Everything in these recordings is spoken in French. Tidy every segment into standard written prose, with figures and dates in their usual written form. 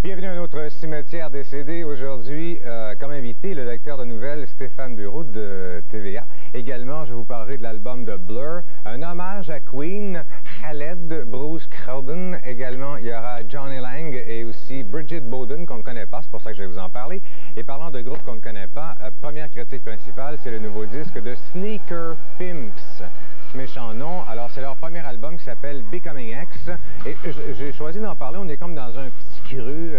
Bienvenue à notre cimetière des CD. Aujourd'hui, comme invité, le lecteur de nouvelles Stéphane Bureau de TVA. Également, je vous parlerai de l'album de Blur, un hommage à Queen, Khaled, Bruce Crowden. Également, il y aura Johnny Lang et aussi Bridget Bowden, qu'on ne connaît pas, c'est pour ça que je vais vous en parler. Et parlant de groupes qu'on ne connaît pas, première critique principale, c'est le nouveau disque de Sneaker Pimps. Méchant nom. Alors, c'est leur premier album qui s'appelle Becoming X. Et j'ai choisi d'en parler. On est comme dans un petit cru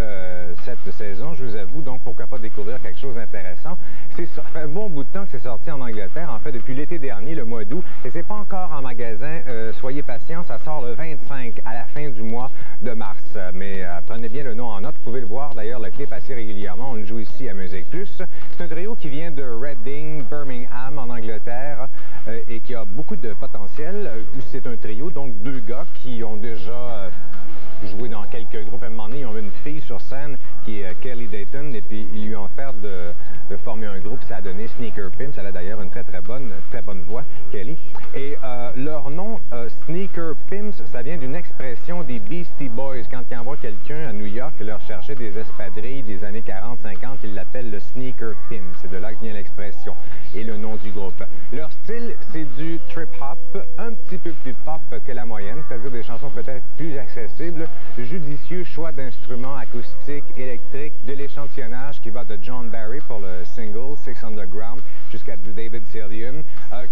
cette saison, je vous avoue. Donc, pourquoi pas découvrir quelque chose d'intéressant. Ça fait un bon bout de temps que c'est sorti en Angleterre. En fait, depuis l'été dernier, le mois d'août. Et c'est pas encore en magasin. Soyez patients. Ça sort le 25 à la fin du mois de mars. Mais prenez bien le nom en note. Vous pouvez le voir, d'ailleurs, le clip assez régulièrement. On le joue ici à Musique Plus. C'est un trio qui vient de Reading, Birmingham, en Angleterre. Et qui a beaucoup de potentiel. C'est un trio, donc deux gars qui ont déjà joué dans quelques groupes. À un moment donné, ils ont une fille sur scène qui est Kelly Dayton, et puis ils lui ont offert de former un groupe. Ça a donné Sneaker Pimps. Elle a d'ailleurs une très bonne voix, Kelly. Et leur nom, Sneaker Pimps, ça vient d'une expression des Beastie Boys. Quand ils envoient quelqu'un à New York leur chercher des espadrilles des années 40-50, ils l'appellent le Sneaker Pimp. C'est de là que vient l'expression et le nom du groupe. Leur style, c'est du trip-hop, un petit peu plus pop que la moyenne, c'est-à-dire des chansons peut-être plus accessibles, judicieux choix d'instruments acoustiques, électriques, de l'échantillonnage qui va de John Barry pour le single Six Underground jusqu'à du David Sylvian.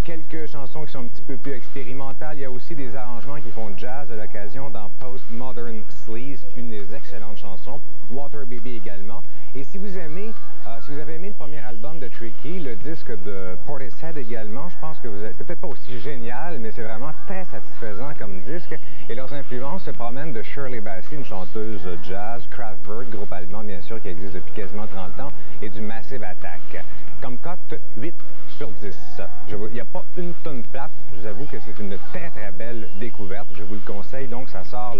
Quelques chansons qui sont un petit peu plus expérimentales. Il y a aussi des arrangements qui font jazz à l'occasion dans Postmodern Sleaze, une des excellentes chansons. Water Baby également. Et si vous aimez, si vous avez aimé le premier album de Tricky, le disque de Portishead également, je pense que c'est peut-être pas aussi génial, mais c'est vraiment très satisfaisant comme disque. Et leurs influences se promènent de Shirley Bassey, une chanteuse jazz, Kraftwerk, groupe allemand bien sûr qui existe depuis quasiment 30 ans, et du Massive Attack. Comme cote, 8 sur 10. Il n'y a pas une tonne plate. Je vous avoue que c'est une très belle découverte. Je vous le conseille. Donc, ça sort